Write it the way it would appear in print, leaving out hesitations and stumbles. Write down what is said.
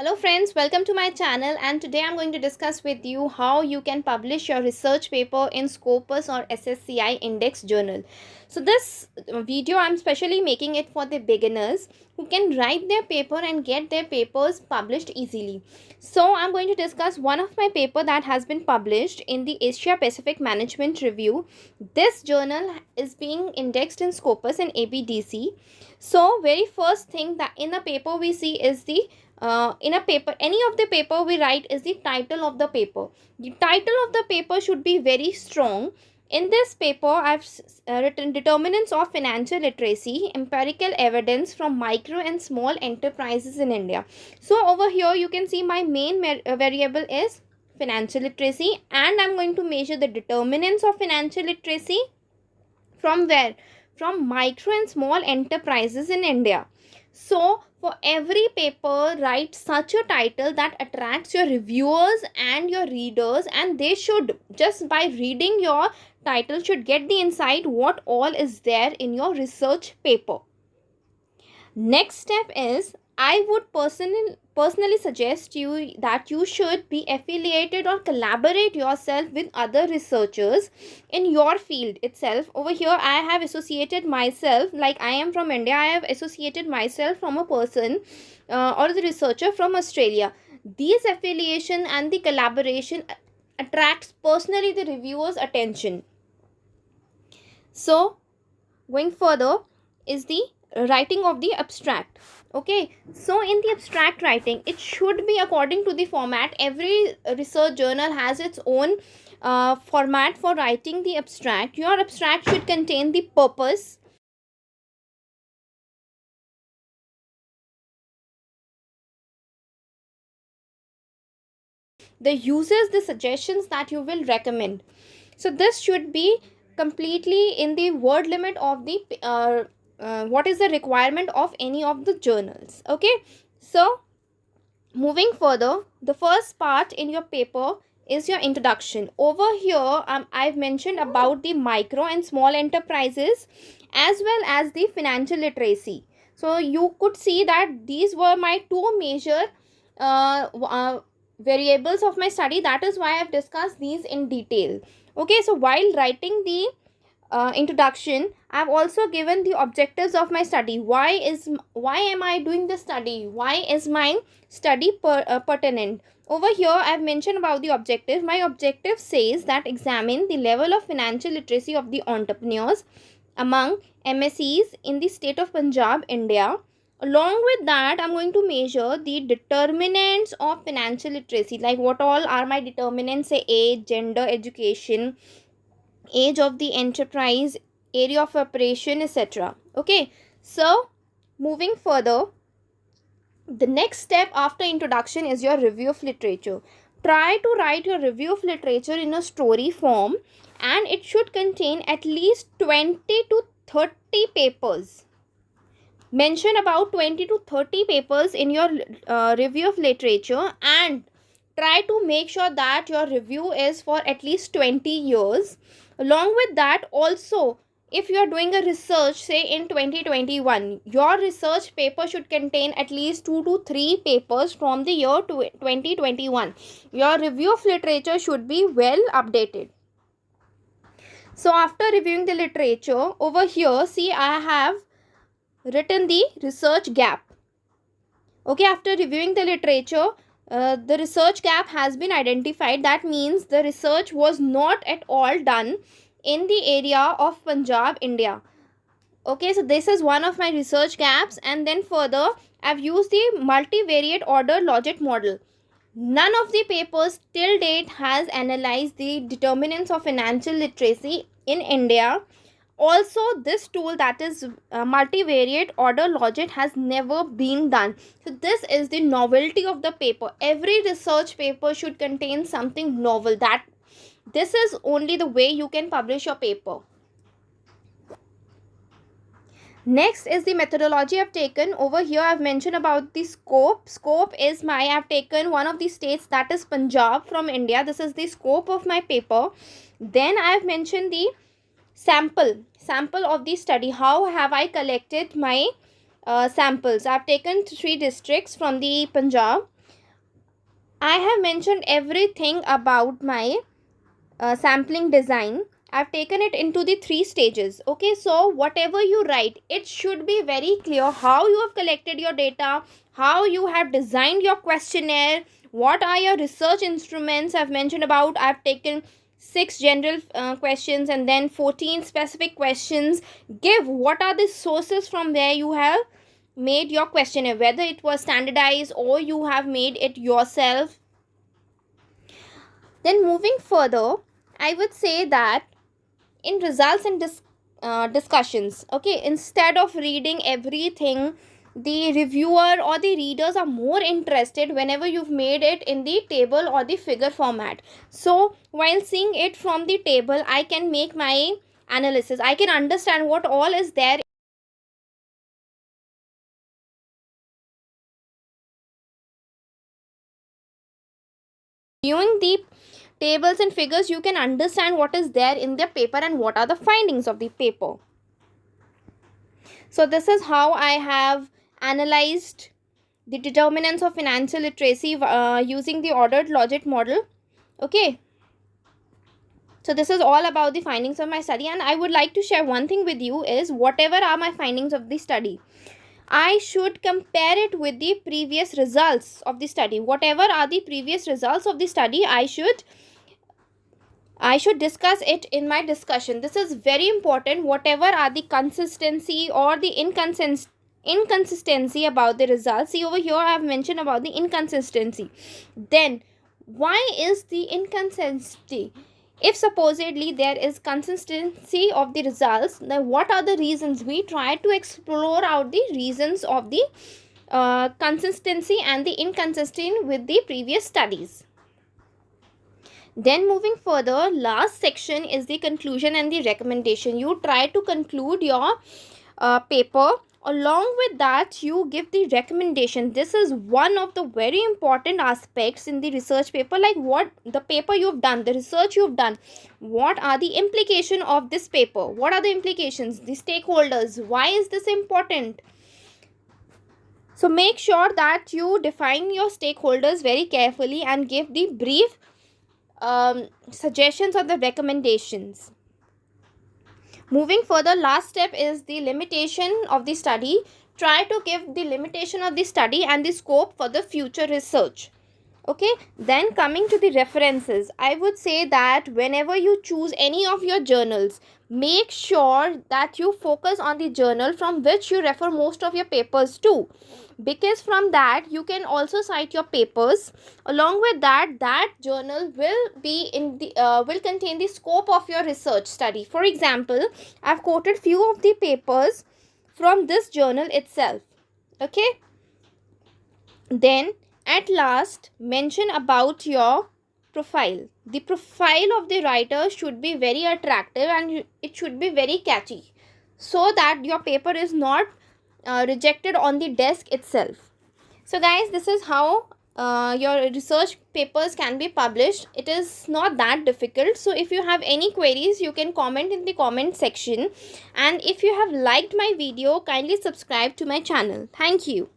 Hello friends, welcome to my channel, and today I'm going to discuss with you how you can publish your research paper in Scopus or SSCI Index Journal. So this video I'm specially making it for the beginners who can write their paper and get their papers published easily. So I'm going to discuss one of my paper that has been published in the Asia Pacific Management Review. This journal is being indexed in Scopus and APDC. So very first thing that in the paper we see is the in a paper, any of the paper we write is the title of the paper. The title of the paper should be very strong. In this paper I've written determinants of financial literacy, empirical evidence from micro and small enterprises in India. So over here you can see my main variable is financial literacy, and I'm going to measure the determinants of financial literacy from where? From micro and small enterprises in India. So for every paper, write such a title that attracts your reviewers and your readers, and they should, just by reading your title, should get the insight what all is there in your research paper. Next step is, I would personally suggest you that you should be affiliated or collaborate yourself with other researchers in your field itself. Over here I have associated myself, like I am from India, I have associated myself from a person or the researcher from Australia. These affiliation and the collaboration attracts personally the reviewer's attention. So going further is the writing of the abstract. Okay, so in the abstract writing, it should be according to the format. Every research journal has its own format for writing the abstract. Your abstract should contain the purpose, the uses, the suggestions that you will recommend. So this should be completely in the word limit of the what is the requirement of any of the journals. Okay, so moving further, the first part in your paper is your introduction. Over here I've mentioned about the micro and small enterprises as well as the financial literacy. So you could see that these were my two major variables of my study. That is why I've discussed these in detail. Okay, so while writing the introduction, I've also given the objectives of my study. Why am I doing the study? Why is my study pertinent? Over here I've mentioned about the objective. My objective says that examine the level of financial literacy of the entrepreneurs among MSEs in the state of Punjab, India. Along with that, I'm going to measure the determinants of financial literacy, like what all are my determinants, say age, gender, education, age of the enterprise, area of operation, etc. Okay, so moving further, the next step after introduction is your review of literature. Try to write your review of literature in a story form, and it should contain at least 20 to 30 papers. Mention about 20 to 30 papers in your review of literature, and try to make sure that your review is for at least 20 years. Along with that, also, if you are doing a research, say in 2021, your research paper should contain at least 2 to 3 papers from the year 2021. Your review of literature should be well updated. So after reviewing the literature, over here, see, I have written the research gap. Okay, after reviewing the literature, the research gap has been identified. That means the research was not at all done in the area of Punjab, India. Okay, so this is one of my research gaps. And then further, I've used the multivariate order logic model. None of the papers till date has analyzed the determinants of financial literacy in India. Also, this tool, that is multivariate order logic, has never been done. So this is the novelty of the paper. Every research paper should contain something novel. That this is only the way you can publish your paper. Next is the methodology I've taken. Over here I've mentioned about the scope. Scope is I've taken one of the states, that is Punjab from India. This is the scope of my paper. Then I've mentioned the sample of the study. How have I collected my samples? I've taken 3 districts from the Punjab. I have mentioned everything about my sampling design. I've taken it into the 3 stages. Okay, so whatever you write, it should be very clear how you have collected your data, how you have designed your questionnaire, what are your research instruments. I've mentioned about, I've taken 6 general questions and then 14 specific questions. Give what are the sources from where you have made your questionnaire, whether it was standardized or you have made it yourself. Then moving further, I would say that in results and discussions, okay, instead of reading everything, the reviewer or the readers are more interested whenever you've made it in the table or the figure format. So while seeing it from the table, I can make my analysis, I can understand what all is there. Viewing the tables and figures, you can understand what is there in the paper and what are the findings of the paper. So this is how I have analyzed the determinants of financial literacy using the ordered logic model. Okay, so this is all about the findings of my study, and I would like to share one thing with you is whatever are my findings of the study, I should compare it with the previous results of the study. Whatever are the previous results of the study, I should discuss it in my discussion. This is very important. Whatever are the consistency or the inconsistency about the results. See over here, I have mentioned about the inconsistency. Then, why is the inconsistency? If supposedly there is consistency of the results, then what are the reasons? We try to explore out the reasons of the consistency and the inconsistency with the previous studies. Then moving further, last section is the conclusion and the recommendation. You try to conclude your paper. Along with that, you give the recommendation. This is one of the very important aspects in the research paper, like what the paper you've done, the research you've done, what are the implication of this paper, what are the implications, the stakeholders, why is this important. So make sure that you define your stakeholders very carefully and give the brief suggestions or the recommendations. Moving further, last step is the limitation of the study. Try to give the limitation of the study and the scope for the future research. Okay, then coming to the references, I would say that whenever you choose any of your journals, make sure that you focus on the journal from which you refer most of your papers to, because from that you can also cite your papers. Along with that, that journal will be in the will contain the scope of your research study. For example, I've quoted few of the papers from this journal itself. Okay, then at last, mention about your profile. The profile of the writer should be very attractive and it should be very catchy, so that your paper is not rejected on the desk itself. So guys, this is how your research papers can be published. It is not that difficult. So if you have any queries, you can comment in the comment section. And if you have liked my video, kindly subscribe to my channel. Thank you.